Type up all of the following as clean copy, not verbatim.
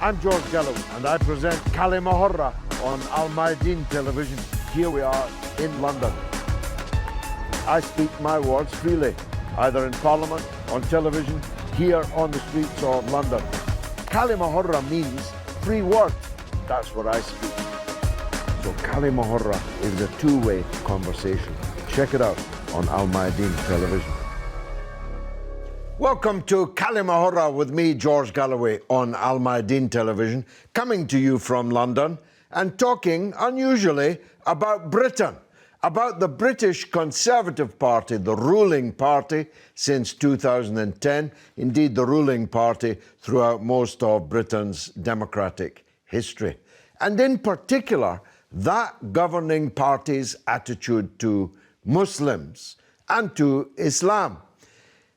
I'm George Galloway, and I present Kalima Horra on Al Mayadeen television. Here we are in London. I speak my words freely, either in Parliament, on television, here on the streets of London. Kalima Horra means free word. That's what I speak. So Kalima Horra is a two-way conversation. Check it out on Al Mayadeen television. Welcome to Kalima Horra with me, George Galloway, on Al Mayadeen television, coming to you from London and talking, unusually, about Britain, about the British Conservative Party, the ruling party since 2010, indeed the ruling party throughout most of Britain's democratic history. And in particular, that governing party's attitude to Muslims and to Islam.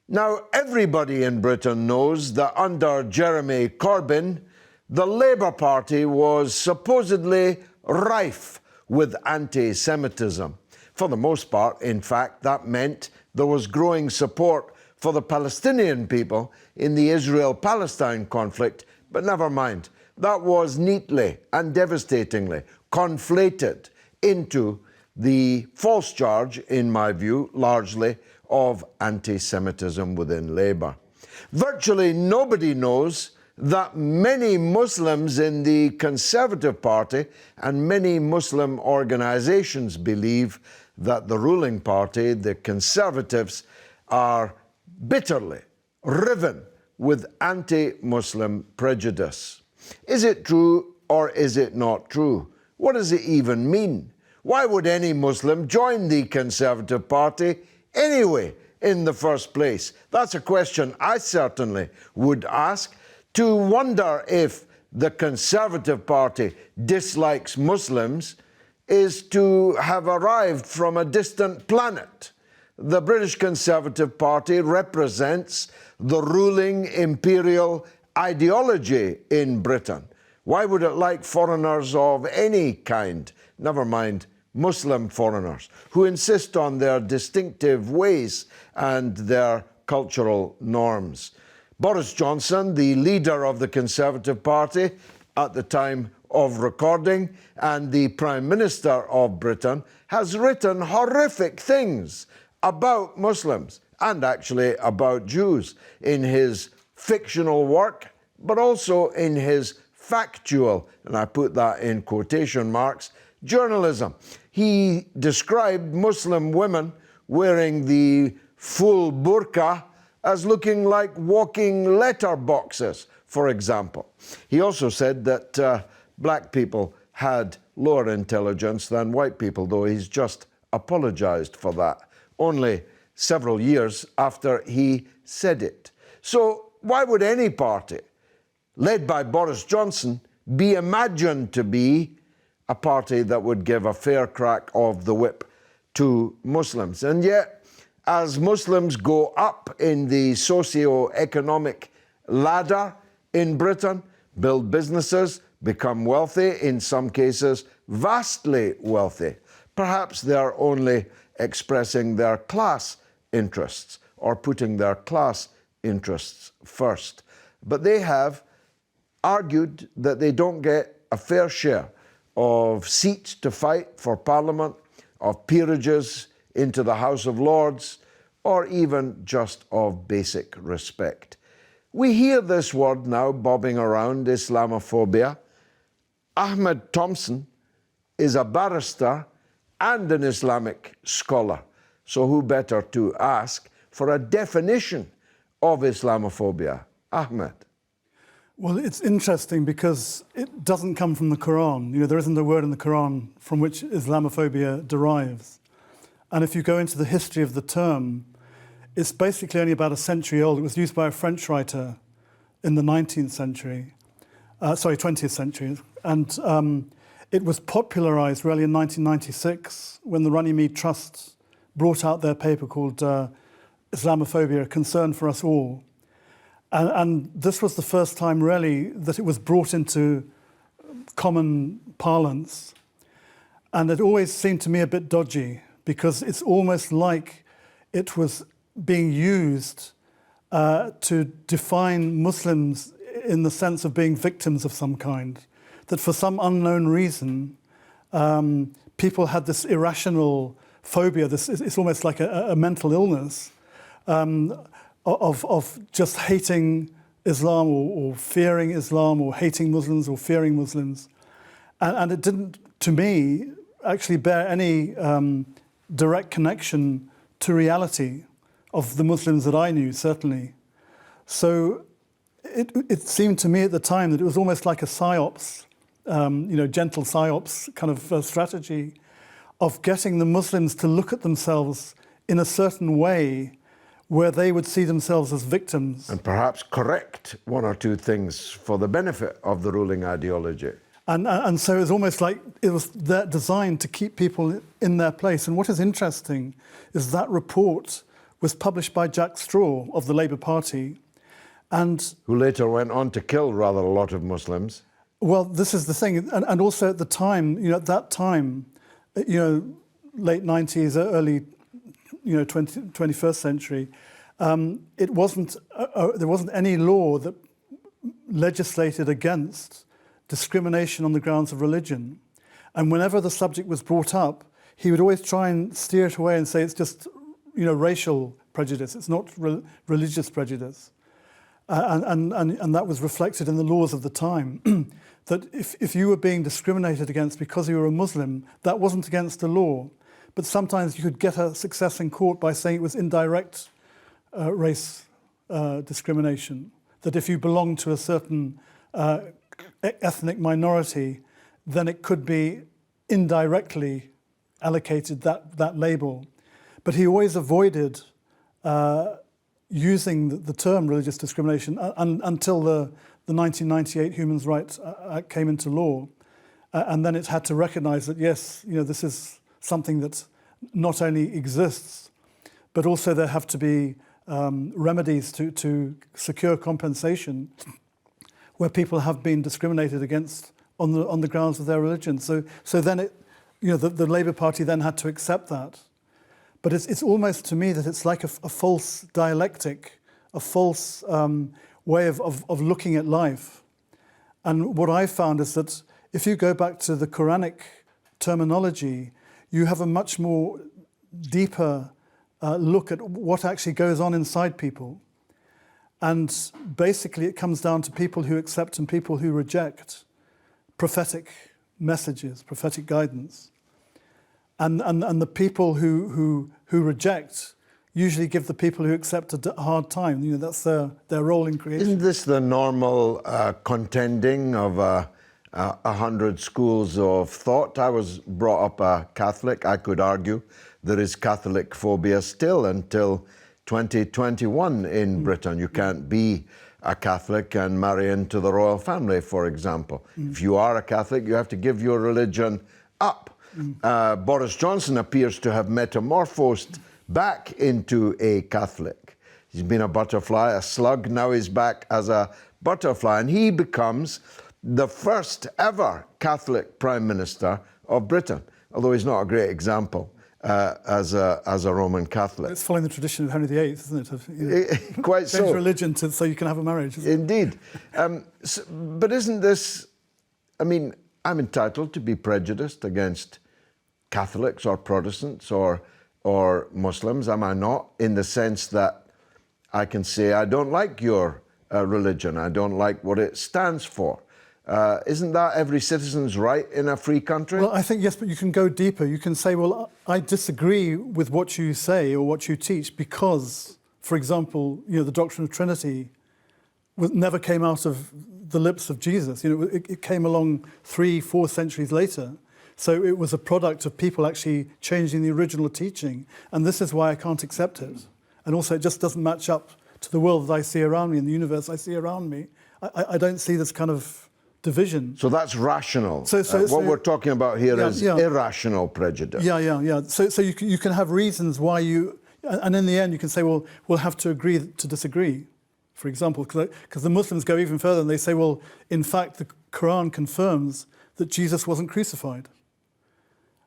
Now, everybody in Britain knows that under Jeremy Corbyn, the Labour Party was supposedly rife with anti-Semitism. For the most part, in fact, that meant there was growing support for the Palestinian people in the Israel-Palestine conflict, but never mind. That was neatly and devastatingly conflated into the false charge, in my view, largely, of anti-Semitism within Labour. Virtually nobody knows that many Muslims in the Conservative Party and many Muslim organisations believe that the ruling party, the Conservatives, are bitterly riven with anti-Muslim prejudice. Is it true or is it not true? What does it even mean? Why would any Muslim join the Conservative Party anyway in the first place? That's a question I certainly would ask. To wonder if the Conservative Party dislikes Muslims is to have arrived from a distant planet. The British Conservative Party represents the ruling imperial ideology in Britain. Why would it like foreigners of any kind, never mind Muslim foreigners, who insist on their distinctive ways and their cultural norms? Boris Johnson, the leader of the Conservative Party at the time of recording and the Prime Minister of Britain, has written horrific things about Muslims and actually about Jews in his fictional work, but also in his factual, and I put that in quotation marks, journalism. He described Muslim women wearing the full burqa as looking like walking letterboxes, for example. He also said that black people had lower intelligence than white people, though he's just apologised for that, only several years after he said it. So why would any party, led by Boris Johnson, be imagined to be a party that would give a fair crack of the whip to Muslims? And yet, as Muslims go up in the socio-economic ladder in Britain, build businesses, become wealthy, in some cases vastly wealthy, perhaps they're only expressing their class interests or putting their class interests first. But they have argued that they don't get a fair share of seats to fight for Parliament, of peerages into the House of Lords, or even just of basic respect. We hear this word now bobbing around, Islamophobia. Ahmed Thomson is a barrister and an Islamic scholar. So who better to ask for a definition of Islamophobia? Ahmed. Well, it's interesting because it doesn't come from the Quran. You know, there isn't a word in the Quran from which Islamophobia derives. And if you go into the history of the term, it's basically only about a century old. It was used by a French writer in the 20th century. And it was popularised really in 1996 when the Runnymede Trust brought out their paper called Islamophobia, A Concern for Us All. And this was the first time really that it was brought into common parlance. And it always seemed to me a bit dodgy, because it's almost like it was being used to define Muslims in the sense of being victims of some kind, that for some unknown reason, people had this irrational phobia, it's almost like a mental illness, of just hating Islam or fearing Islam or hating Muslims or fearing Muslims. And it didn't, to me, actually bear any direct connection to reality of the Muslims that I knew, certainly. So it seemed to me at the time that it was almost like a psyops, gentle psyops kind of strategy of getting the Muslims to look at themselves in a certain way where they would see themselves as victims. And perhaps correct one or two things for the benefit of the ruling ideology. And so it was almost like it was designed to keep people in their place. And what is interesting is that report was published by Jack Straw of the Labour Party. And who later went on to kill rather a lot of Muslims. Well, this is the thing. And also at the time, at that time, late 90s, early, 21st century, it wasn't, there wasn't any law that legislated against discrimination on the grounds of religion. And whenever the subject was brought up, he would always try and steer it away and say it's just, racial prejudice. It's not religious prejudice. And that was reflected in the laws of the time. That if you were being discriminated against because you were a Muslim, that wasn't against the law. But sometimes you could get a success in court by saying it was indirect race discrimination. That if you belonged to a certain ethnic minority, then it could be indirectly allocated that label. But he always avoided using the term religious discrimination until the 1998 Human Rights Act came into law. And then it had to recognize that, yes, this is something that not only exists, but also there have to be remedies to secure compensation where people have been discriminated against on the grounds of their religion. So then the Labour Party then had to accept that. But it's almost to me that it's like a false dialectic, a false way of looking at life. And what I found is that if you go back to the Quranic terminology, you have a much more deeper look at what actually goes on inside people. And basically it comes down to people who accept and people who reject prophetic messages, prophetic guidance. And the people who reject usually give the people who accept a hard time. That's their role in creation. Isn't this the normal contending of 100 schools of thought? I was brought up a Catholic. I could argue there is Catholic phobia still until 2021 in Britain. You can't be a Catholic and marry into the royal family, for example. If you are a Catholic, you have to give your religion up. Boris Johnson appears to have metamorphosed back into a Catholic. He's been a butterfly, a slug, now he's back as a butterfly, and he becomes the first ever Catholic Prime Minister of Britain, although he's not a great example as a Roman Catholic. It's following the tradition of Henry VIII, isn't it? Quite so. Change religion so you can have a marriage. Indeed. But isn't this, I'm entitled to be prejudiced against Catholics or Protestants or Muslims, am I not? In the sense that I can say, I don't like your religion, I don't like what it stands for. Isn't that every citizen's right in a free country? Well, I think, yes, but you can go deeper. You can say, well, I disagree with what you say or what you teach because, for example, the doctrine of Trinity never came out of the lips of Jesus. It came along 3-4 centuries later. So it was a product of people actually changing the original teaching. And this is why I can't accept it. And also it just doesn't match up to the world that I see around me and the universe I see around me. I don't see this kind of division. So that's rational. So what we're talking about here is irrational prejudice. Yeah. So you can have reasons why you... And in the end you can say, well, we'll have to agree to disagree, for example. Because the Muslims go even further and they say, well, in fact, the Quran confirms that Jesus wasn't crucified.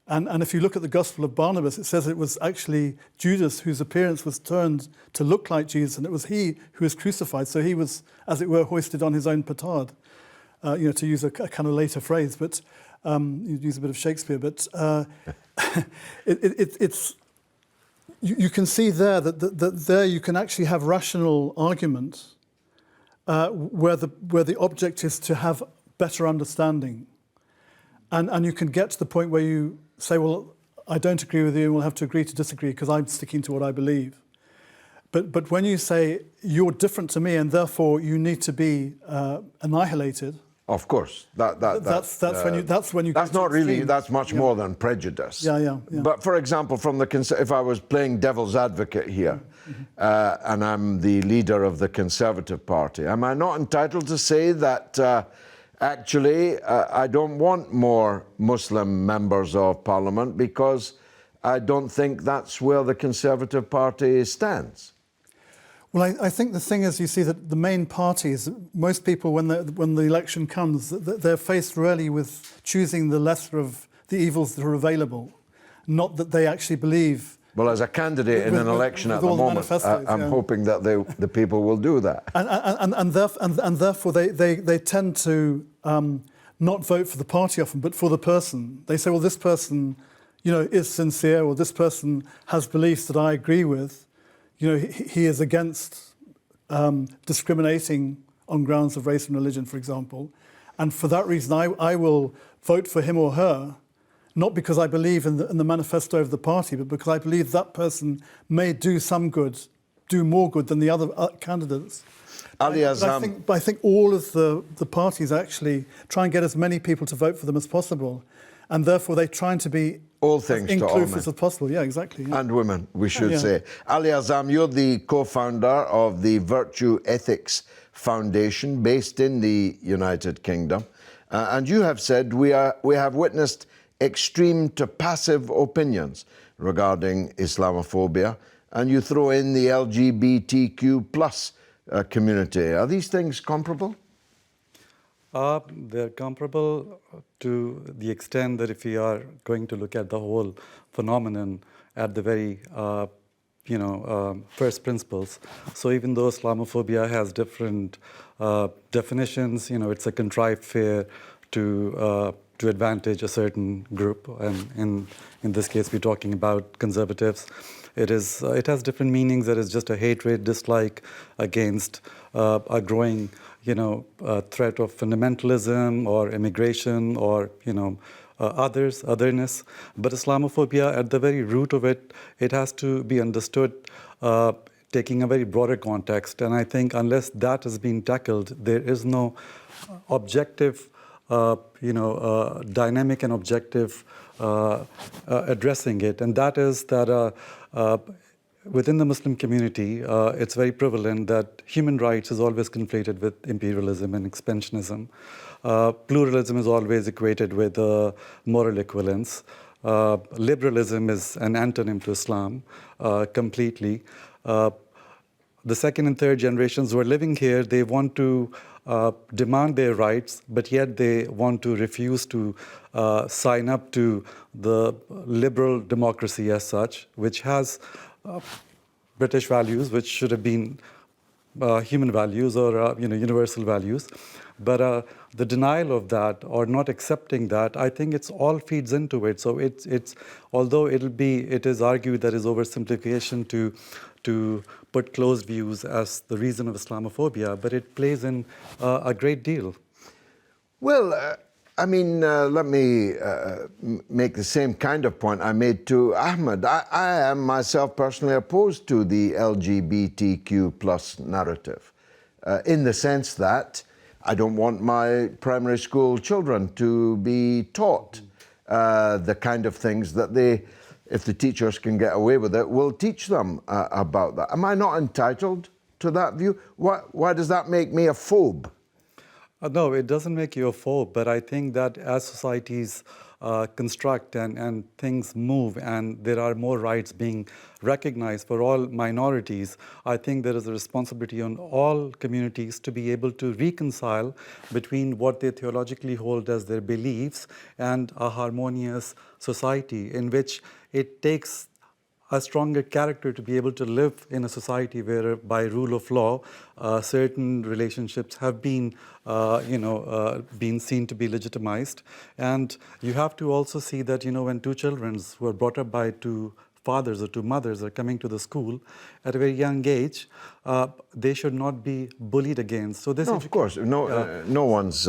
And if you look at the Gospel of Barnabas, it says it was actually Judas whose appearance was turned to look like Jesus, and it was he who was crucified. So he was, as it were, hoisted on his own petard, to use a kind of later phrase, but you use a bit of Shakespeare. But you can see there that there you can actually have rational argument where the object is to have better understanding. And you can get to the point where you say, well, I don't agree with you, and we'll have to agree to disagree because I'm sticking to what I believe. But when you say you're different to me and therefore you need to be annihilated, of course, that's when you. That's not really. That's much more than prejudice. Yeah. But for example, if I was playing devil's advocate here, and I'm the leader of the Conservative Party, am I not entitled to say that actually I don't want more Muslim members of Parliament because I don't think that's where the Conservative Party stands? Well, I think the thing is, you see that the main parties, most people, when the election comes, they're faced really with choosing the lesser of the evils that are available, not that they actually believe. Well, as a candidate in an election at the moment, I'm hoping that the people will do that. And therefore, they tend to not vote for the party often, but for the person. They say, well, this person, is sincere, or this person has beliefs that I agree with. He is against discriminating on grounds of race and religion, for example. And for that reason, I will vote for him or her, not because I believe in the manifesto of the party, but because I believe that person may do some good, do more good than the other candidates. Azam. But I think all of the parties actually try and get as many people to vote for them as possible. And therefore, they're trying to be all things as inclusive as possible. Yeah, exactly. Yeah. And women, we should say. Ali Azam, you're the co-founder of the Virtue Ethics Foundation based in the United Kingdom. And you have said we have witnessed extreme to passive opinions regarding Islamophobia, and you throw in the LGBTQ plus community. Are these things comparable? They're comparable to the extent that if we are going to look at the whole phenomenon at the very, first principles. So even though Islamophobia has different definitions, it's a contrived fear to advantage a certain group, and in this case, we're talking about conservatives. It has different meanings. There is just a hatred, dislike against a growing threat of fundamentalism or immigration or, otherness. But Islamophobia, at the very root of it, it has to be understood taking a very broader context. And I think unless that has been tackled, there is no objective, dynamic and objective addressing it. And that is that within the Muslim community, it's very prevalent that human rights is always conflated with imperialism and expansionism. Pluralism is always equated with moral equivalence. Liberalism is an antonym to Islam completely. The second and third generations who are living here, they want to demand their rights, but yet they want to refuse to sign up to the liberal democracy as such, which has British values, which should have been human values or universal values. But the denial of that or not accepting that, I think it's all feeds into it. So it's although it is argued that is oversimplification to put closed views as the reason of Islamophobia, but it plays in a great deal. Well, let me make the same kind of point I made to Ahmed. I am myself personally opposed to the LGBTQ plus narrative in the sense that I don't want my primary school children to be taught the kind of things that they, if the teachers can get away with it, will teach them about that. Am I not entitled to that view? Why does that make me a phobe? No, it doesn't make you a phobe, but I think that as societies construct and things move and there are more rights being recognized for all minorities, I think there is a responsibility on all communities to be able to reconcile between what they theologically hold as their beliefs and a harmonious society in which it takes a stronger character to be able to live in a society where, by rule of law, certain relationships have been, been seen to be legitimized. And you have to also see that, when two children who are brought up by two fathers or two mothers are coming to the school at a very young age, they should not be bullied against. So this, no, of course, no one's.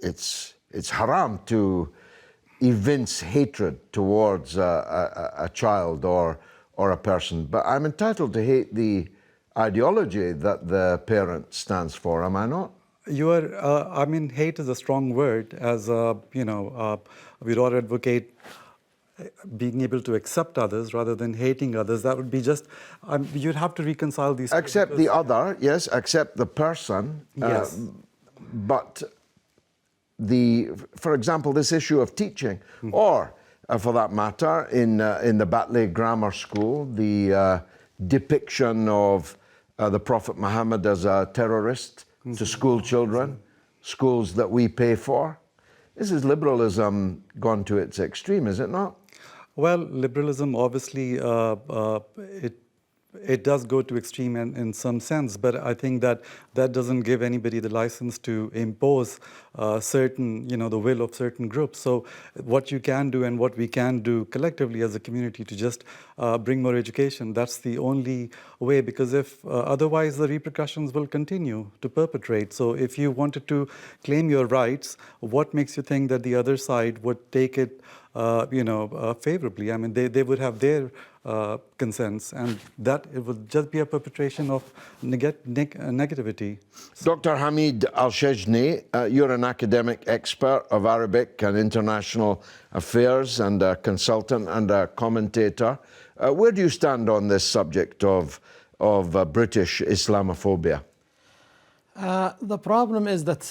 It's haram to evince hatred towards a child or a person, but I'm entitled to hate the ideology that the parent stands for, am I not? You are, hate is a strong word, as, we'd all advocate being able to accept others rather than hating others. That would be just, you'd have to reconcile these. Accept the other, yes, accept the person, yes. But for example, this issue of teaching, or for that matter, in the Batley Grammar School, the depiction of the Prophet Muhammad as a terrorist to school children, schools that we pay for. This is liberalism gone to its extreme, is it not? Well, liberalism, obviously, it does go to extreme in some sense, but I think that doesn't give anybody the license to impose certain, the will of certain groups. So what you can do and what we can do collectively as a community to just bring more education, that's the only way, because if otherwise the repercussions will continue to perpetrate. So if you wanted to claim your rights, what makes you think that the other side would take it favorably? I mean, they would have their consents, and that it would just be a perpetration of negativity. Dr. Hamid Alshejni, you're an academic expert of Arabic and international affairs and a consultant and a commentator. Where do you stand on this subject of British Islamophobia? The problem is that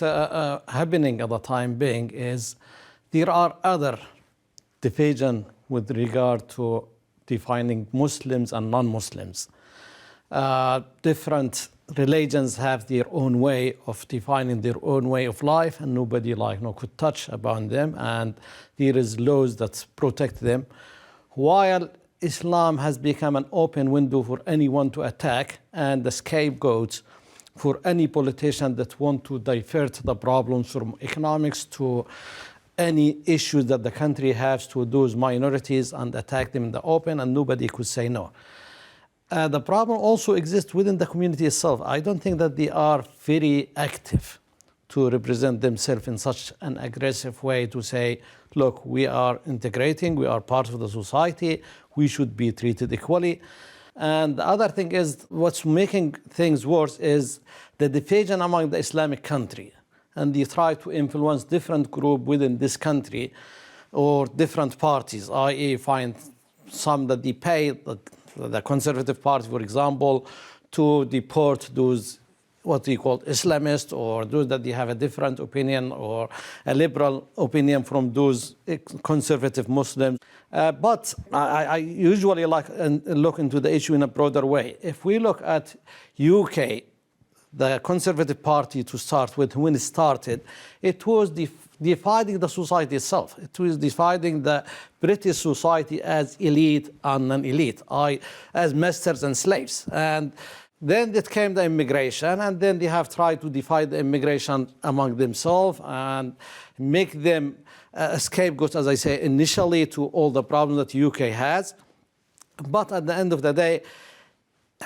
happening at the time being is there are other division with regard to defining Muslims and non-Muslims. Different religions have their own way of defining their own way of life, and nobody could touch upon them, and there is laws that protect them. While Islam has become an open window for anyone to attack and the scapegoat for any politician that want to divert the problems from economics to any issues that the country has to those minorities and attack them in the open, and nobody could say no. The problem also exists within the community itself. I don't think that they are very active to represent themselves in such an aggressive way to say, look, we are integrating, we are part of the society, we should be treated equally. And the other thing is, what's making things worse is the division among the Islamic country. And they try to influence different groups within this country or different parties, i.e. find some that they pay, the Conservative Party, for example, to deport those what we call Islamists, or those that they have a different opinion or a liberal opinion from those conservative Muslims. But I usually look into the issue in a broader way. If we look at UK, the Conservative Party to start with, when it started, it was dividing the society itself. It was dividing the British society as elite and non-elite, as masters and slaves. And then it came the immigration, and then they have tried to divide the immigration among themselves and make them scapegoats, as I say, initially to all the problems that UK has. But at the end of the day,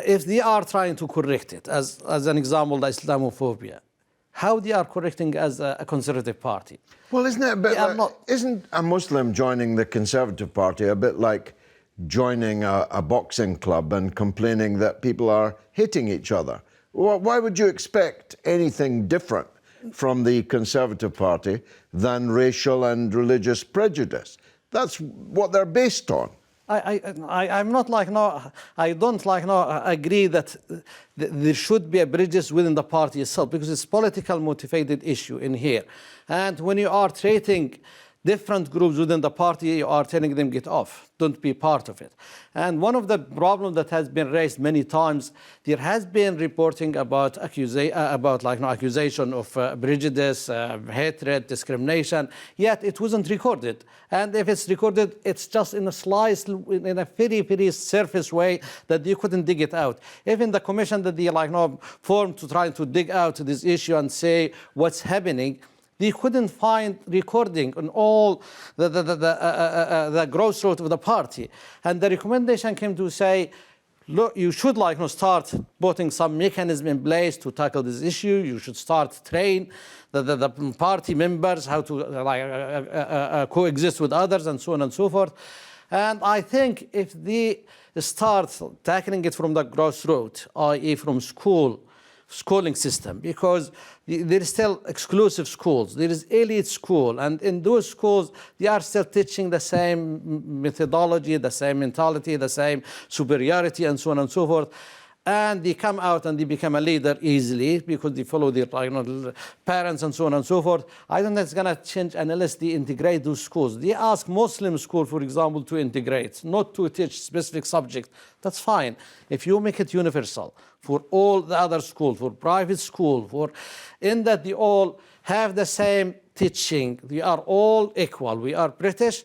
if they are trying to correct it, as an example, the Islamophobia, how they are correcting as a Conservative Party? Well, isn't it a bit isn't a Muslim joining the Conservative Party a bit like joining a boxing club and complaining that people are hitting each other? Why would you expect anything different from the Conservative Party than racial and religious prejudice? That's what they're based on. I'm not I don't agree that there should be a bridges within the party itself, because it's political motivated issue in here. And when you are treating different groups within the party, you are telling them get off, don't be part of it. And one of the problems that has been raised many times, there has been reporting about accusation of prejudice, hatred, discrimination, yet it wasn't recorded. And if it's recorded, it's just in a slice, in a very, very surface way that you couldn't dig it out. Even the commission that they formed to try to dig out this issue and say what's happening, they couldn't find recording on all the grassroots of the party. And the recommendation came to say, look, you should start putting some mechanism in place to tackle this issue. You should start train the party members how to coexist with others and so on and so forth. And I think if they start tackling it from the grassroots, i.e. from schooling system, because there is still exclusive schools, there is elite school, and in those schools they are still teaching the same methodology, the same mentality, the same superiority, and so on and so forth. And they come out and they become a leader easily because they follow their parents and so on and so forth. I don't think it's going to change unless they integrate those schools. They ask Muslim school, for example, to integrate, not to teach specific subject. That's fine. If you make it universal for all the other schools, for private school, in that they all have the same teaching, we are all equal, we are British.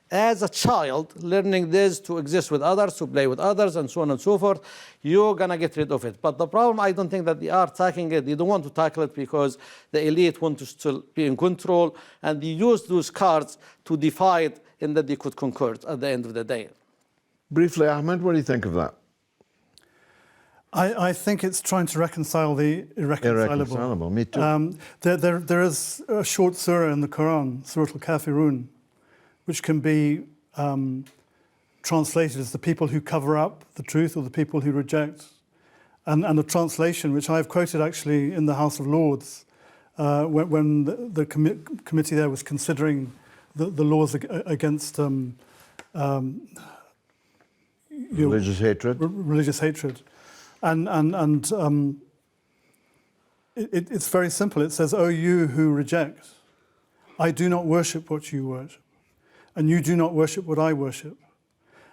As a child, learning this to exist with others, to play with others, and so on and so forth, you're going to get rid of it. But the problem, I don't think that they are tackling it. They don't want to tackle it because the elite want to still be in control, and they use those cards to divide in that they could conquer at the end of the day. Briefly, Ahmed, what do you think of that? I think it's trying to reconcile the irreconcilable. Irreconcilable, me too. There is a short surah in the Quran, Surah Al-Kafirun, which can be translated as the people who cover up the truth or the people who reject. And a translation, which I've quoted actually in the House of Lords, when the committee there was considering the laws against religious hatred. Religious hatred. And it's very simple. It says, "O you who reject, I do not worship what you worship. And you do not worship what I worship.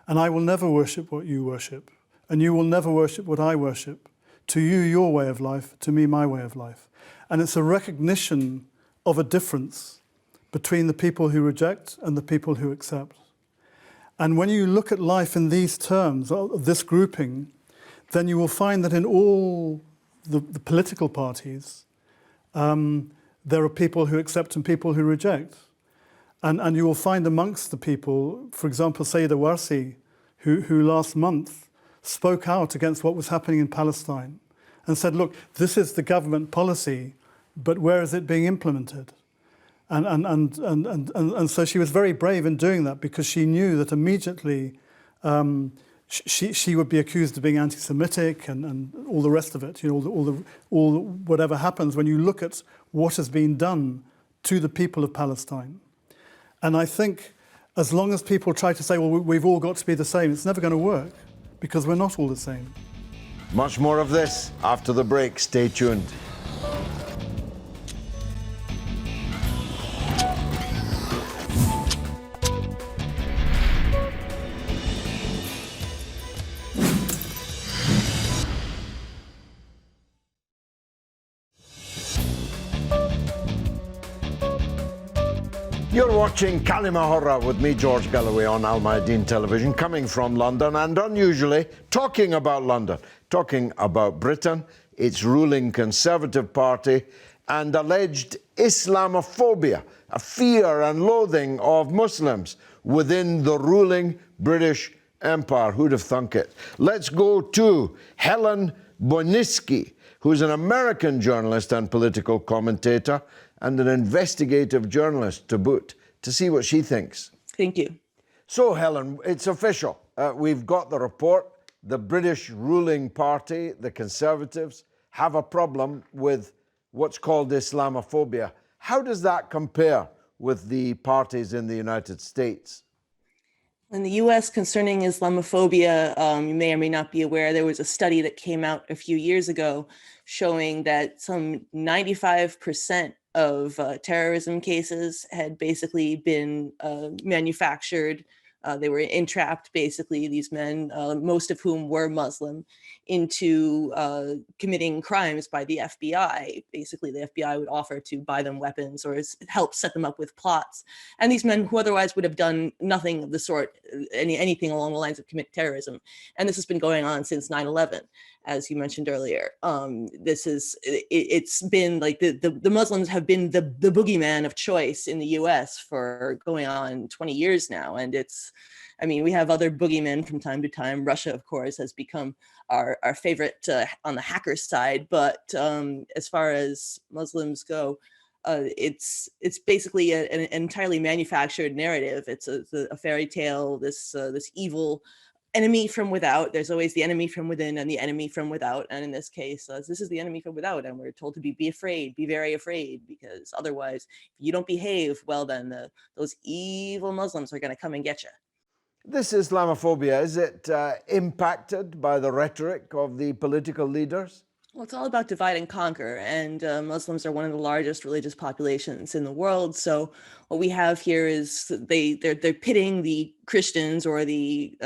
And I will never worship what you worship. And you will never worship what I worship. To you, your way of life. To me, my way of life." And it's a recognition of a difference between the people who reject and the people who accept. And when you look at life in these terms, of this grouping, then you will find that in all the political parties, there are people who accept and people who reject. And you will find amongst the people, for example, Sayyida Warsi, who last month spoke out against what was happening in Palestine and said, look, this is the government policy, but where is it being implemented? And so she was very brave in doing that because she knew that immediately she would be accused of being anti-Semitic and all the rest of it, all whatever happens when you look at what has been done to the people of Palestine. And I think as long as people try to say, well, we've all got to be the same, it's never going to work because we're not all the same. Much more of this after the break. Stay tuned. You're watching Kalima Horra with me, George Galloway, on Al Mayadeen Television, coming from London and unusually talking about London, talking about Britain, its ruling Conservative Party, and alleged Islamophobia, a fear and loathing of Muslims within the ruling British Empire. Who'd have thunk it? Let's go to Helen Buyniski, who's an American journalist and political commentator, and an investigative journalist to boot, to see what she thinks. Thank you. So, Helen, it's official. We've got the report. The British ruling party, the Conservatives, have a problem with what's called Islamophobia. How does that compare with the parties in the United States? In the US, concerning Islamophobia, you may or may not be aware, there was a study that came out a few years ago showing that some 95% of terrorism cases had basically been manufactured. They were entrapped, basically, these men, most of whom were Muslim, into committing crimes by the FBI. Basically, the FBI would offer to buy them weapons or help set them up with plots. And these men who otherwise would have done nothing of the sort, anything along the lines of commit terrorism. And this has been going on since 9/11, as you mentioned earlier. It's been like the Muslims have been the boogeyman of choice in the US for going on 20 years now. And we have other boogeymen from time to time. Russia, of course, has become our favorite on the hacker side. But as far as Muslims go, it's basically an entirely manufactured narrative. It's a fairy tale, this evil enemy from without. There's always the enemy from within and the enemy from without. And in this case, this is the enemy from without. And we're told to be afraid, be very afraid, because otherwise, if you don't behave, well, then those evil Muslims are going to come and get you. This Islamophobia, is it impacted by the rhetoric of the political leaders? Well, it's all about divide and conquer, and Muslims are one of the largest religious populations in the world. So what we have here is they're pitting the Christians or the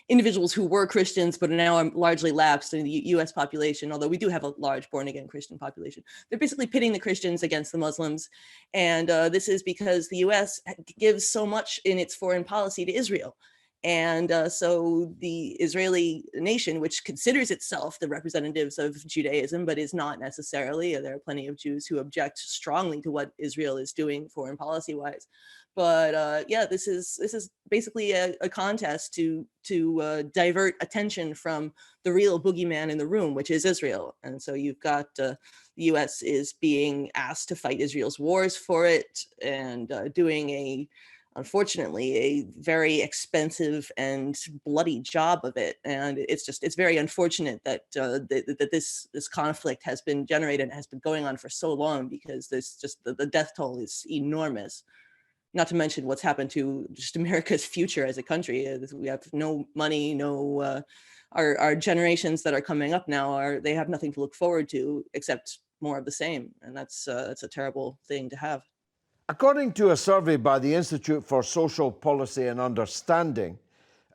individuals who were Christians but are now largely lapsed in the U.S. population, although we do have a large born-again Christian population. They're basically pitting the Christians against the Muslims, and this is because the U.S. gives so much in its foreign policy to Israel. And so the Israeli nation, which considers itself the representatives of Judaism, but is not necessarily, there are plenty of Jews who object strongly to what Israel is doing foreign policy-wise. But this is basically a contest to divert attention from the real boogeyman in the room, which is Israel. And so you've got the U.S. is being asked to fight Israel's wars for it, and doing unfortunately, a very expensive and bloody job of it. And it's very unfortunate that this conflict has been generated and has been going on for so long, because the death toll is enormous. Not to mention what's happened to just America's future as a country. We have no money, our generations that are coming up now they have nothing to look forward to except more of the same. And that's a terrible thing to have. According to a survey by the Institute for Social Policy and Understanding,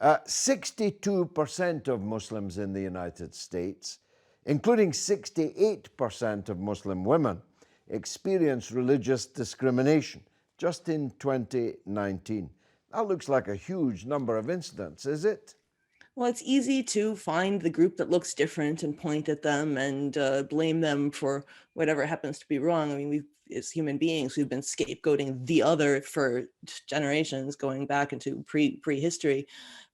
62% of Muslims in the United States, including 68% of Muslim women, experience religious discrimination just in 2019. That looks like a huge number of incidents, is it? Well, it's easy to find the group that looks different and point at them and blame them for whatever happens to be wrong. I mean, as human beings, we've been scapegoating the other for generations, going back into prehistory.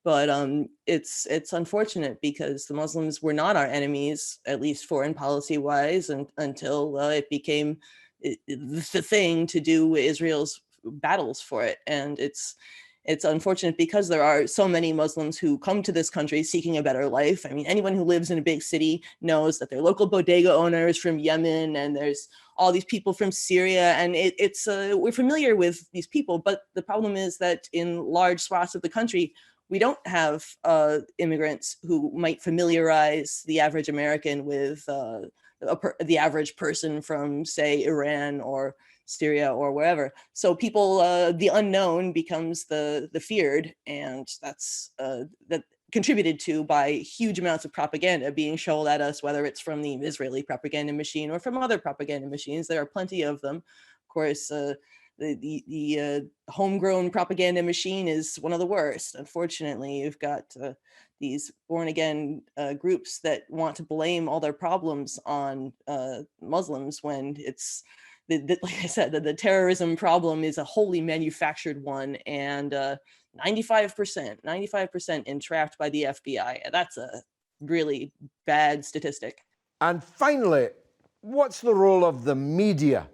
But it's unfortunate, because the Muslims were not our enemies, at least foreign policy wise, until it became the thing to do Israel's battles for it. And it's unfortunate because there are so many Muslims who come to this country seeking a better life. I mean, anyone who lives in a big city knows that there are local bodega owners from Yemen, and there's all these people from Syria, and we're familiar with these people. But the problem is that in large swaths of the country, we don't have immigrants who might familiarize the average American with the average person from, say, Iran or Syria or wherever. So people, the unknown becomes the feared, and that contributed to by huge amounts of propaganda being shoveled at us, whether it's from the Israeli propaganda machine or from other propaganda machines. There are plenty of them. Of course, the homegrown propaganda machine is one of the worst. Unfortunately, you've got these born-again groups that want to blame all their problems on Muslims, when it's, like I said, the terrorism problem is a wholly manufactured one, and 95% entrapped by the FBI. That's a really bad statistic. And finally, what's the role of the media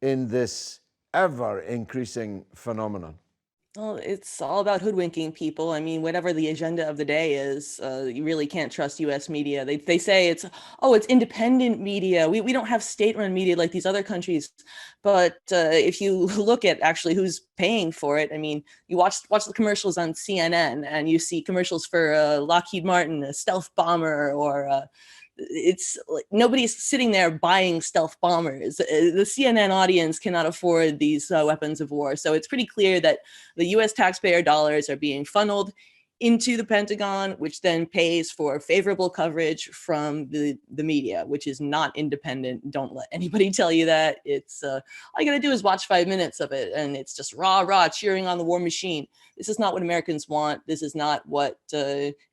in this ever-increasing phenomenon? Well, it's all about hoodwinking people. I mean, whatever the agenda of the day is, you really can't trust U.S. media. They say it's independent media. We don't have state-run media like these other countries. But if you look at actually who's paying for it, I mean, you watch the commercials on CNN, and you see commercials for Lockheed Martin, a stealth bomber, or it's like nobody's sitting there buying stealth bombers. The CNN audience cannot afford these weapons of war. So it's pretty clear that the US taxpayer dollars are being funneled into the Pentagon, which then pays for favorable coverage from the media, which is not independent. Don't let anybody tell you that. It's all you gotta do is watch 5 minutes of it, and it's just rah cheering on the war machine. This is not what Americans want. This is not what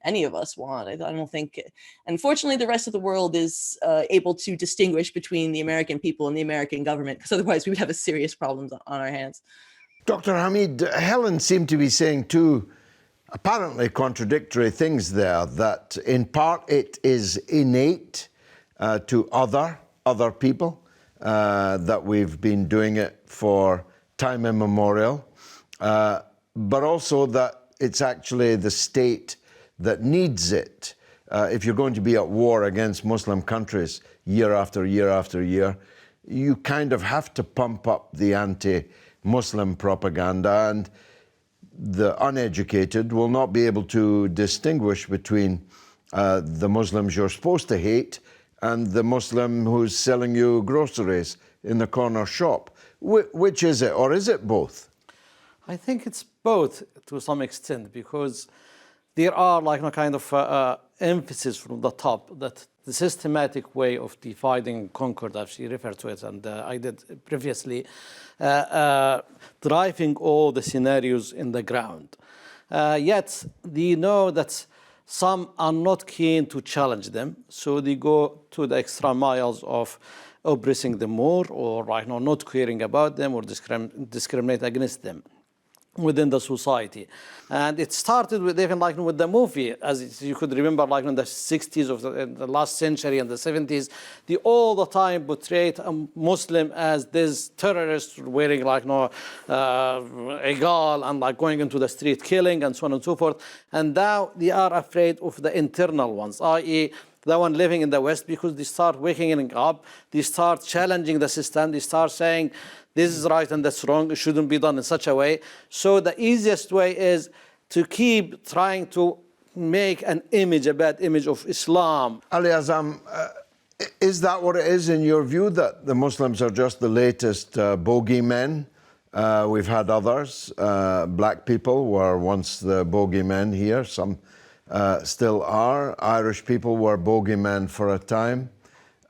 any of us want. I don't think. Unfortunately, the rest of the world is able to distinguish between the American people and the American government, because otherwise we would have a serious problem on our hands. Dr. Hamid, Helen seemed to be saying two apparently contradictory things there, that in part it is innate to other people, that we've been doing it for time immemorial, but also that it's actually the state that needs it. If you're going to be at war against Muslim countries year after year after year, you kind of have to pump up the anti-Muslim propaganda, and the uneducated will not be able to distinguish between the Muslims you're supposed to hate and the Muslim who's selling you groceries in the corner shop. Which is it, or is it both? I think it's both to some extent, because there are like a kind of emphasis from the top that the systematic way of divide and conquer, that she referred to it, and I did previously, driving all the scenarios in the ground. Yet they know that some are not keen to challenge them, so they go to the extra miles of oppressing them more, or not caring about them, or discriminate against them within the society. And it started with even with the movie, as you could remember, in the 60s of the last century and the 70s, they all the time portrayed a Muslim as this terrorist wearing egal and going into the street killing and so on and so forth. And now they are afraid of the internal ones, i.e. the one living in the West, because they start waking up, they start challenging the system, they start saying, this is right and that's wrong, it shouldn't be done in such a way. So the easiest way is to keep trying to make a bad image of Islam. Ali Azam, is that what it is in your view, that the Muslims are just the latest bogeymen? We've had others. Black people were once the bogeymen here, some still are. Irish people were bogeymen for a time.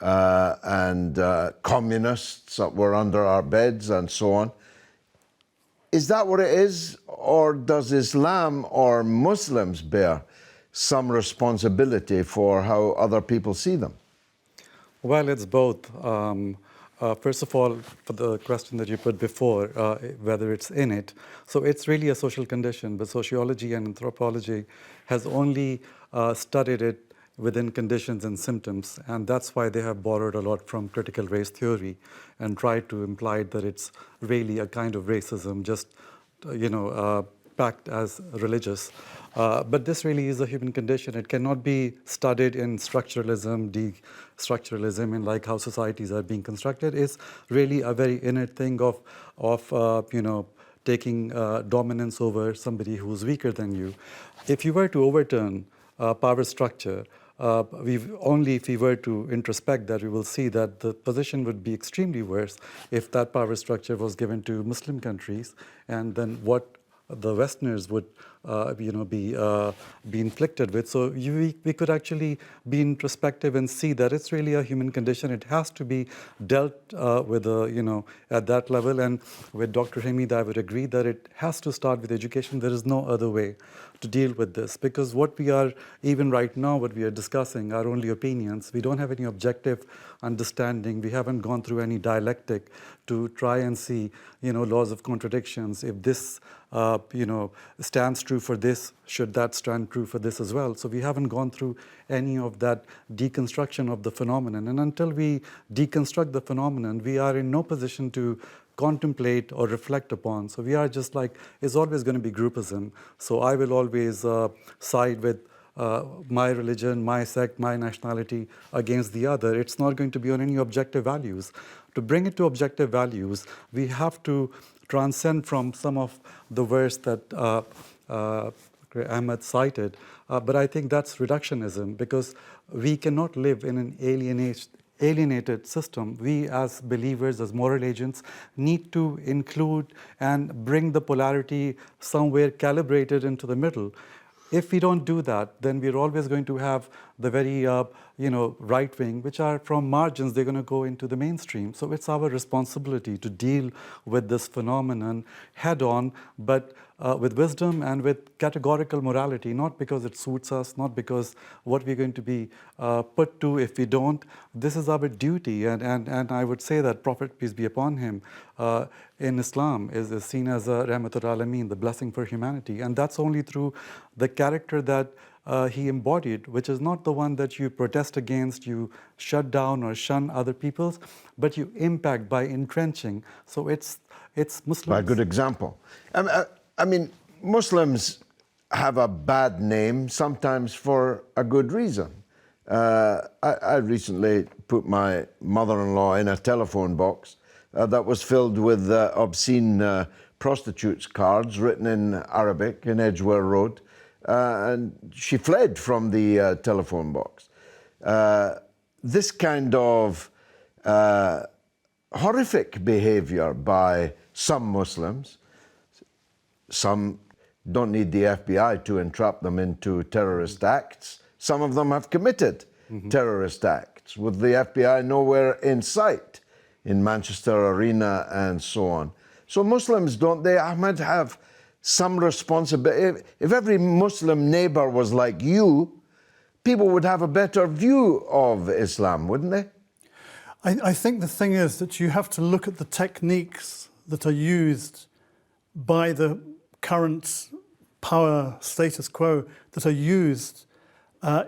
And communists were under our beds and so on. Is that what it is, or does Islam or Muslims bear some responsibility for how other people see them? Well, it's both. First of all, for the question that you put before, whether it's innate. So it's really a social condition, but sociology and anthropology has only studied it within conditions and symptoms, and that's why they have borrowed a lot from critical race theory and tried to imply that it's really a kind of racism, just packed as religious. But this really is a human condition. It cannot be studied in structuralism, destructuralism, in how societies are being constructed. It's really a very innate thing of taking dominance over somebody who's weaker than you. If you were to overturn power structure, if we were to introspect that, we will see that the position would be extremely worse if that power structure was given to Muslim countries, and then what the Westerners would be inflicted with. So we could actually be introspective and see that it's really a human condition. It has to be dealt with at that level. And with Dr. Hamid, I would agree that it has to start with education. There is no other way to deal with this, because what we are, even right now, what we are discussing are only opinions. We don't have any objective understanding. We haven't gone through any dialectic to try and see, laws of contradictions. If this, stands true for this, should that stand true for this as well? So we haven't gone through any of that deconstruction of the phenomenon. And until we deconstruct the phenomenon, we are in no position to contemplate or reflect upon. So we are just it's always going to be groupism. So I will always side with my religion, my sect, my nationality against the other. It's not going to be on any objective values. To bring it to objective values, we have to transcend from some of the verse that Ahmed cited, But I think that's reductionism, because we cannot live in an alienated system. We as believers, as moral agents, need to include and bring the polarity somewhere calibrated into the middle. If we don't do that, then we're always going to have the very, right wing, which are from margins, they're going to go into the mainstream. So it's our responsibility to deal with this phenomenon head on, but with wisdom and with categorical morality, not because it suits us, not because what we're going to be put to if we don't. This is our duty, and I would say that Prophet, peace be upon him, in Islam is seen as a rahmatul alameen, the blessing for humanity. And that's only through the character that he embodied, which is not the one that you protest against, you shut down or shun other people's, but you impact by entrenching. So it's Muslims. By good example. I mean, Muslims have a bad name sometimes for a good reason. I recently put my mother-in-law in a telephone box that was filled with obscene prostitutes' cards written in Arabic in Edgware Road, and she fled from the telephone box. This kind of horrific behavior by some Muslims. Some don't need the FBI to entrap them into terrorist acts. Some of them have committed terrorist acts with the FBI nowhere in sight, in Manchester Arena and so on. So Muslims, don't they, Ahmed, have some responsibility? If every Muslim neighbor was like you, people would have a better view of Islam, wouldn't they? I think the thing is that you have to look at the techniques that are used by the current power status quo that are used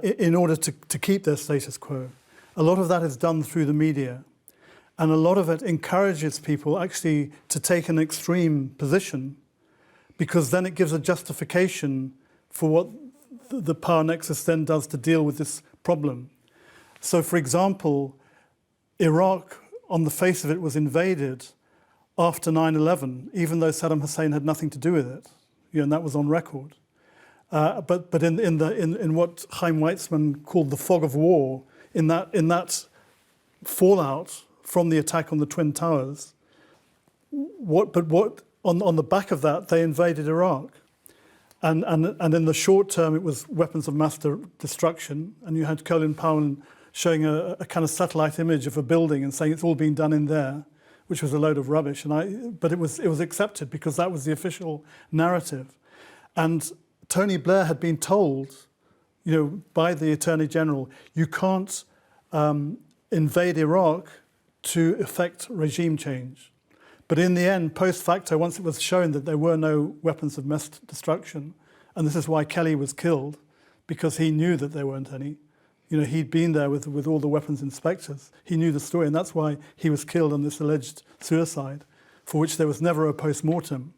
in order to keep their status quo. A lot of that is done through the media, and a lot of it encourages people actually to take an extreme position, because then it gives a justification for what the power nexus then does to deal with this problem. So, for example, Iraq, on the face of it, was invaded after 9/11, even though Saddam Hussein had nothing to do with it, and that was on record. But in what Chaim Weizmann called the fog of war, in that fallout from the attack on the Twin Towers, on the back of that, they invaded Iraq, and in the short term it was weapons of mass destruction, and you had Colin Powell showing a kind of satellite image of a building and saying it's all been done in there, which was a load of rubbish. But it was accepted because that was the official narrative. And Tony Blair had been told, by the Attorney General, you can't invade Iraq to effect regime change. But in the end, post facto, once it was shown that there were no weapons of mass destruction, and this is why Kelly was killed, because he knew that there weren't any. He'd been there with all the weapons inspectors. He knew the story, and that's why he was killed on this alleged suicide, for which there was never a post-mortem.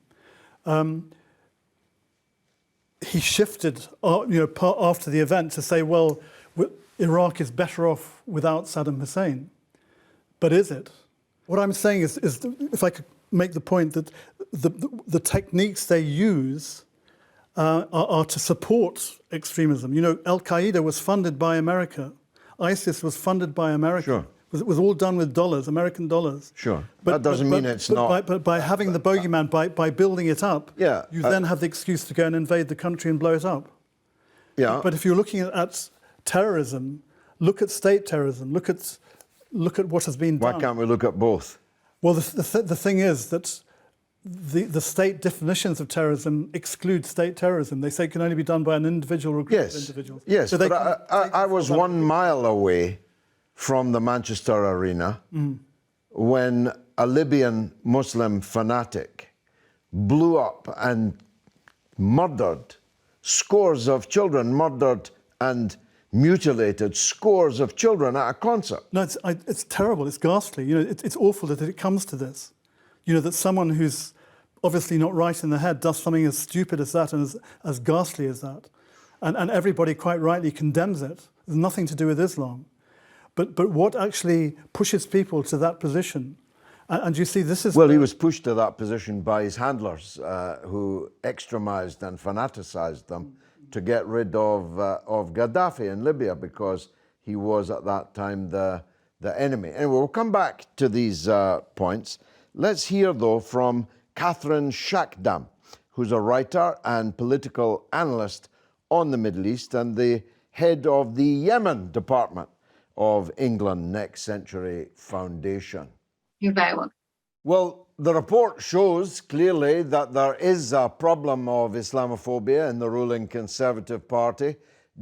He shifted, after the event to say, well, Iraq is better off without Saddam Hussein. But is it? What I'm saying is if I could make the point that the techniques they use are to support extremism. Al-Qaeda was funded by America. ISIS was funded by America. Sure. It was all done with dollars, American dollars. Sure. That doesn't mean it's not. But by having the bogeyman, by building it up, you then have the excuse to go and invade the country and blow it up. Yeah. But if you're looking at terrorism, look at state terrorism. Look at what has been done. Why can't we look at both? Well, the thing is that the state definitions of terrorism exclude state terrorism. They say it can only be done by an individual or group of individuals. Yes, so but I was 1 mile away from the Manchester Arena when a Libyan Muslim fanatic blew up and murdered scores of children, murdered and mutilated scores of children at a concert. No, it's terrible. It's ghastly. It's awful that it comes to this. That someone who's obviously not right in the head does something as stupid as that and as ghastly as that. And everybody quite rightly condemns it. There's nothing to do with Islam. But what actually pushes people to that position? And you see, this is... Well, he was pushed to that position by his handlers who extremised and fanaticized them to get rid of Gaddafi in Libya because he was at that time the enemy. Anyway, we'll come back to these points. Let's hear, though, from Catherine Shakdam, who's a writer and political analyst on the Middle East and the head of the Yemen department of England Next Century Foundation. You're very welcome. Well, the report shows clearly that there is a problem of Islamophobia in the ruling Conservative Party,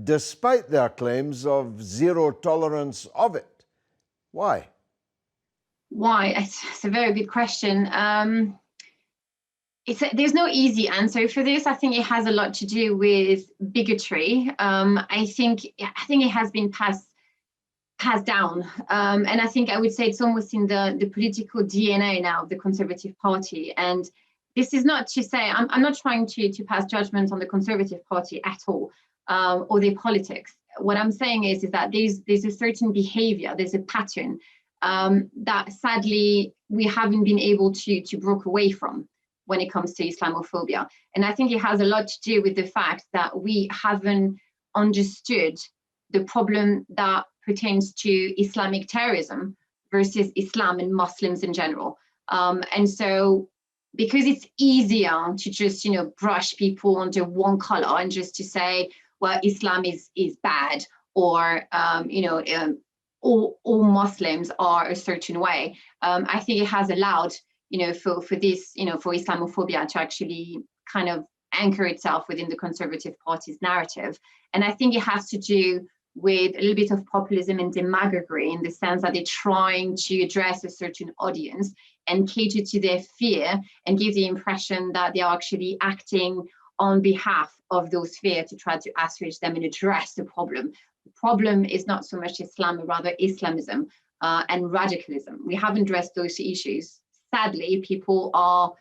despite their claims of zero tolerance of it. Why? Why? It's a very good question. There's no easy answer for this. I think it has a lot to do with bigotry. I think it has been passed down, and I think I would say it's almost in the political DNA now of the Conservative Party. And this is not to say I'm not trying to pass judgment on the Conservative Party at all, or their politics. What I'm saying is that there's a certain behaviour, there's a pattern that sadly we haven't been able to break away from when it comes to Islamophobia. And I think it has a lot to do with the fact that we haven't understood the problem that pertains to Islamic terrorism versus Islam and Muslims in general. And so because it's easier to just, brush people under one color and just to say, well, Islam is bad, or, all Muslims are a certain way. I think it has allowed, for this, for Islamophobia to actually kind of anchor itself within the Conservative Party's narrative. And I think it has to do with a little bit of populism and demagoguery, in the sense that they're trying to address a certain audience and cater to their fear and give the impression that they are actually acting on behalf of those fear to try to assuage them and address the problem. The problem is not so much Islam, but rather Islamism and radicalism. We haven't addressed those issues. Sadly, people are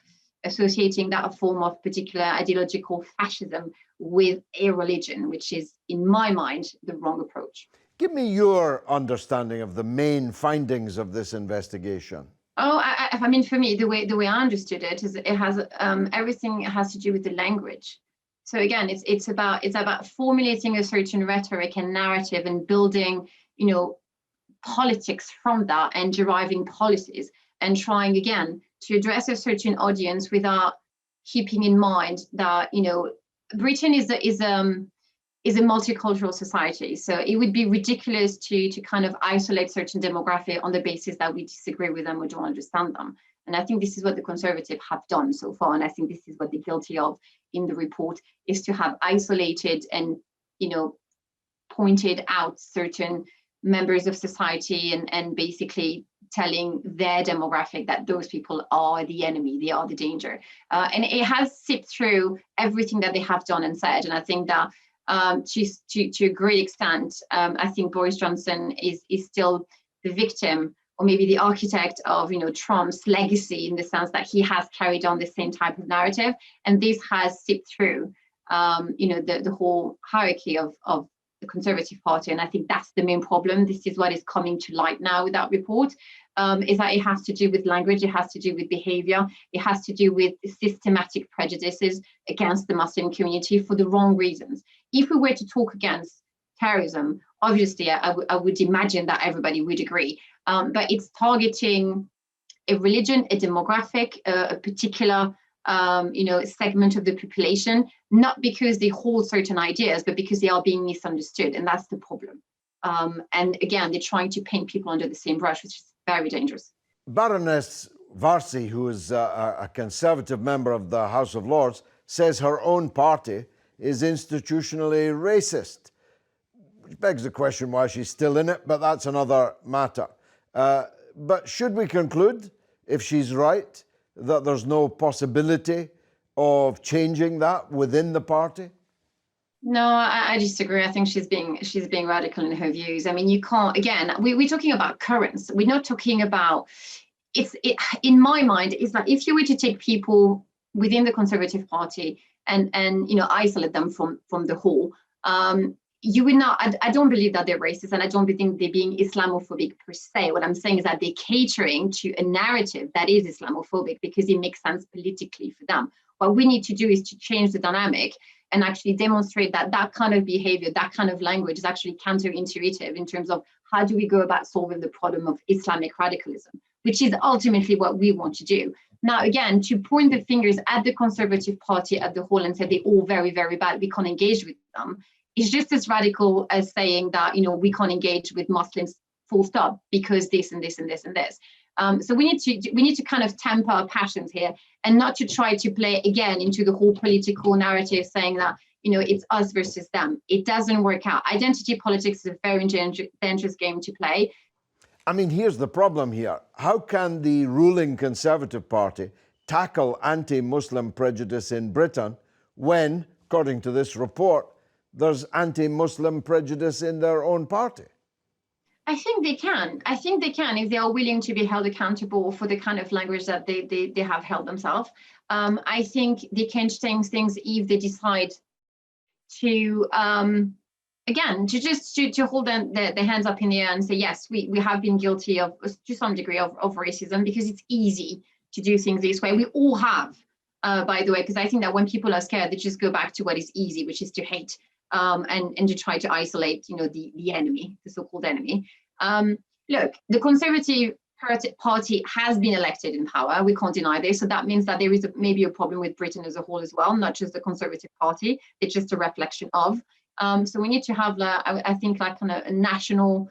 associating that form of particular ideological fascism with a religion, which is, in my mind, the wrong approach. Give me your understanding of the main findings of this investigation. Oh, I mean, for me, the way I understood it is it has everything has to do with the language. So again, it's about formulating a certain rhetoric and narrative and building, politics from that and deriving policies and trying again to address a certain audience without keeping in mind that Britain is a multicultural society. So it would be ridiculous to kind of isolate certain demographic on the basis that we disagree with them or don't understand them. And I think this is what the Conservatives have done so far. And I think this is what they're guilty of in the report, is to have isolated and, pointed out certain members of society and basically telling their demographic that those people are the enemy, they are the danger. And it has sipped through everything that they have done and said. And I think that to a great extent, I think Boris Johnson is still the victim, or maybe the architect of Trump's legacy, in the sense that he has carried on the same type of narrative, and this has sipped through the whole hierarchy of the Conservative Party. And I think that's the main problem. This is what is coming to light now with that report, is that it has to do with language, it has to do with behavior, it has to do with systematic prejudices against the Muslim community for the wrong reasons. If we were to talk against terrorism, obviously I would imagine that everybody would agree, but it's targeting a religion, a demographic, a particular segment of the population, not because they hold certain ideas, but because they are being misunderstood, and that's the problem. And again, they're trying to paint people under the same brush, which is very dangerous. Baroness Varsi, who is a Conservative member of the House of Lords, says her own party is institutionally racist, which begs the question why she's still in it, but that's another matter. But should we conclude, if she's right, that there's no possibility of changing that within the party? No, I disagree. I think she's being radical in her views. I mean, you can't. Again, we're talking about currents. We're not talking about. In my mind, it's like if you were to take people within the Conservative Party and isolate them from the whole, you would not. I don't believe that they're racist, and I don't think they're being Islamophobic per se. What I'm saying is that they're catering to a narrative that is Islamophobic because it makes sense politically for them. What we need to do is to change the dynamic and actually demonstrate that that kind of behavior, that kind of language is actually counterintuitive in terms of how do we go about solving the problem of Islamic radicalism, which is ultimately what we want to do. Now, again, to point the fingers at the Conservative Party as a whole and say they're all very, very bad, we can't engage with them, is just as radical as saying that, you know, we can't engage with Muslims full stop because this and this and this and this. So we need to kind of temper our passions here and not to try to play again into the whole political narrative saying that, you know, it's us versus them. It doesn't work out. Identity politics is a very dangerous game to play. I mean, here's the problem here. How can the ruling Conservative Party tackle anti-Muslim prejudice in Britain when, according to this report, there's anti-Muslim prejudice in their own party? I think they can. I think they can if they are willing to be held accountable for the kind of language that they have held themselves. I think they can change things if they decide to, again, to hold their hands up in the air and say, yes, we have been guilty of, to some degree, of racism, because it's easy to do things this way. We all have, by the way, because I think that when people are scared, they just go back to what is easy, which is to hate and to try to isolate, you know, the enemy, the so-called enemy. Look, the Conservative Party has been elected in power. We can't deny this. So that means that there is maybe a problem with Britain as a whole as well, not just the Conservative Party. It's just a reflection of. So we need to have, I think, like kind of a national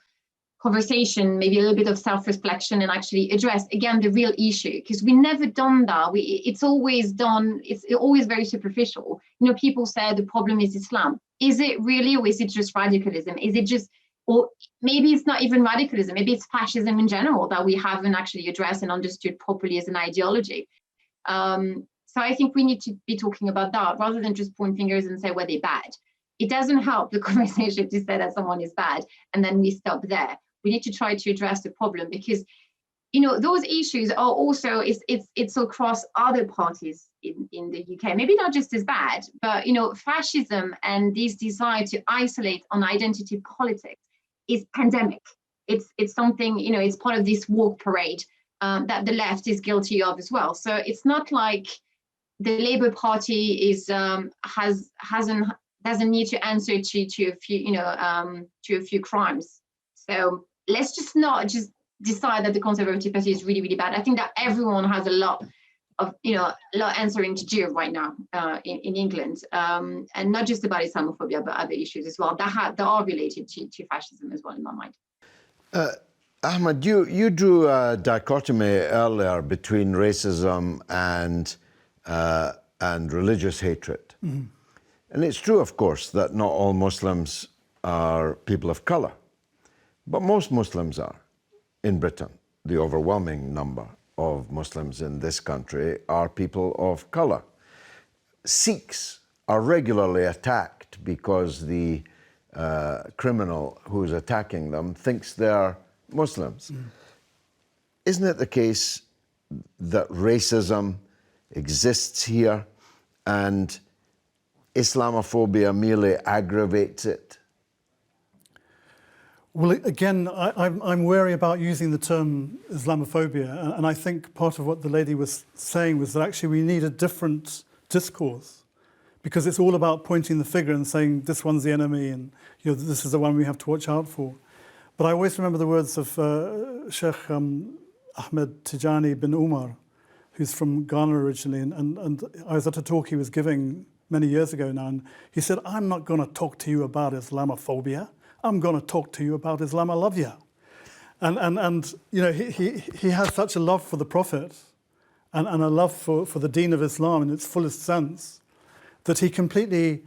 conversation, maybe a little bit of self-reflection, and actually address again the real issue, because we never done that. It's always very superficial. You know, people say the problem is Islam. Is it really, or is it just radicalism? Is it just, or maybe it's not even radicalism, maybe it's fascism in general that we haven't actually addressed and understood properly as an ideology. So I think we need to be talking about that rather than just point fingers and say, well, they're bad. It doesn't help the conversation to say that someone is bad and then we stop there. We need to try to address the problem, because, you know, those issues are also, it's across other parties in the UK, maybe not just as bad, but, you know, fascism and this desire to isolate on identity politics is pandemic. It's something, you know, it's part of this woke parade that the left is guilty of as well. So it's not like the Labour Party is doesn't need to answer to a few, you know, to a few crimes. So let's just not just decide that the Conservative Party is really, really bad. I think that everyone has a lot answering to do right now in England, and not just about Islamophobia, but other issues as well that are related to fascism as well, in my mind. Ahmed, you drew a dichotomy earlier between racism and religious hatred. Mm-hmm. And it's true, of course, that not all Muslims are people of colour, but most Muslims are in Britain. The overwhelming number of Muslims in this country are people of colour. Sikhs are regularly attacked because the criminal who's attacking them thinks they're Muslims. Mm. Isn't it the case that racism exists here and Islamophobia merely aggravates it? Well, again, I'm wary about using the term Islamophobia, and I think part of what the lady was saying was that actually we need a different discourse, because it's all about pointing the finger and saying this one's the enemy and, you know, this is the one we have to watch out for. But I always remember the words of Sheikh Ahmed Thomson bin Umar, who's from Ghana originally, and I was at a talk he was giving many years ago now, and he said, I'm not going to talk to you about Islamophobia. I'm going to talk to you about Islamophobia. And you know, he has such a love for the Prophet and a love for the Deen of Islam in its fullest sense, that he completely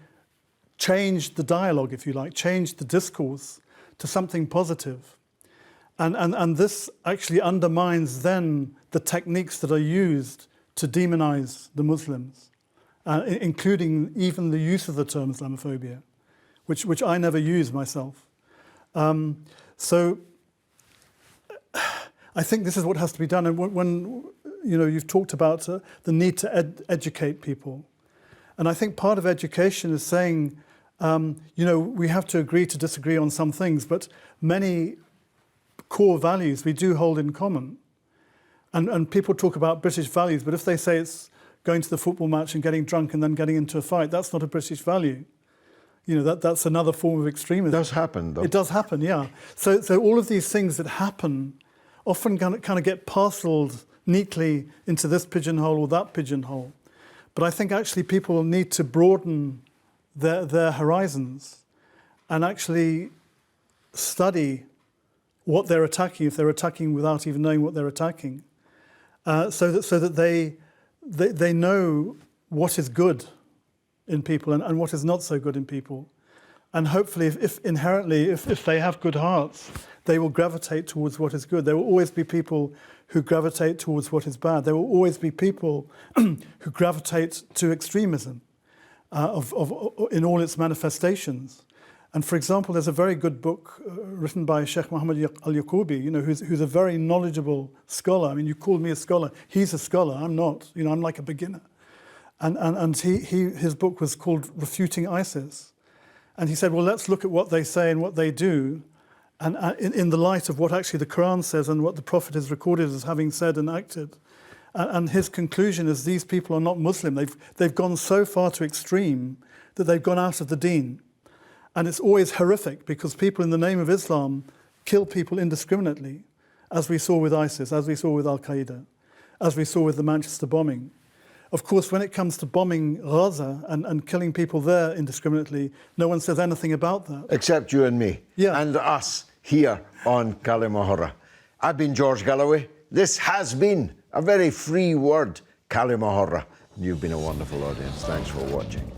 changed the dialogue, if you like, changed the discourse to something positive. And this actually undermines then the techniques that are used to demonize the Muslims, including even the use of the term Islamophobia, which I never use myself. So I think this is what has to be done. And when you know, you've talked about the need to educate people. And I think part of education is saying, you know, we have to agree to disagree on some things, but many core values we do hold in common. And people talk about British values, but if they say it's going to the football match and getting drunk and then getting into a fight. That's not a British value. You know, that's another form of extremism. It does happen, though. It does happen, yeah. So all of these things that happen often kind of get parceled neatly into this pigeonhole or that pigeonhole. But I think actually people need to broaden their horizons and actually study what they're attacking, if they're attacking without even knowing what they're attacking, so that they know what is good in people and what is not so good in people. And hopefully, if inherently, if they have good hearts, they will gravitate towards what is good. There will always be people who gravitate towards what is bad. There will always be people who gravitate to extremism in all its manifestations. And for example, there's a very good book written by Sheikh Muhammad Al-Yaqubi, you know, who's a very knowledgeable scholar. I mean, you call me a scholar. He's a scholar. I'm not. You know, I'm like a beginner. And his book was called Refuting ISIS. And he said, well, let's look at what they say and what they do, and in the light of what actually the Quran says and what the Prophet is recorded as having said and acted. And his conclusion is these people are not Muslim. They've gone so far to extreme that they've gone out of the deen. And it's always horrific because people in the name of Islam kill people indiscriminately, as we saw with ISIS, as we saw with Al-Qaeda, as we saw with the Manchester bombing. Of course, when it comes to bombing Gaza and killing people there indiscriminately, no one says anything about that. Except you and me. Yeah. And us here on Kalima Horra. I've been George Galloway. This has been a very free word, Kalima Horra. You've been a wonderful audience. Thanks for watching.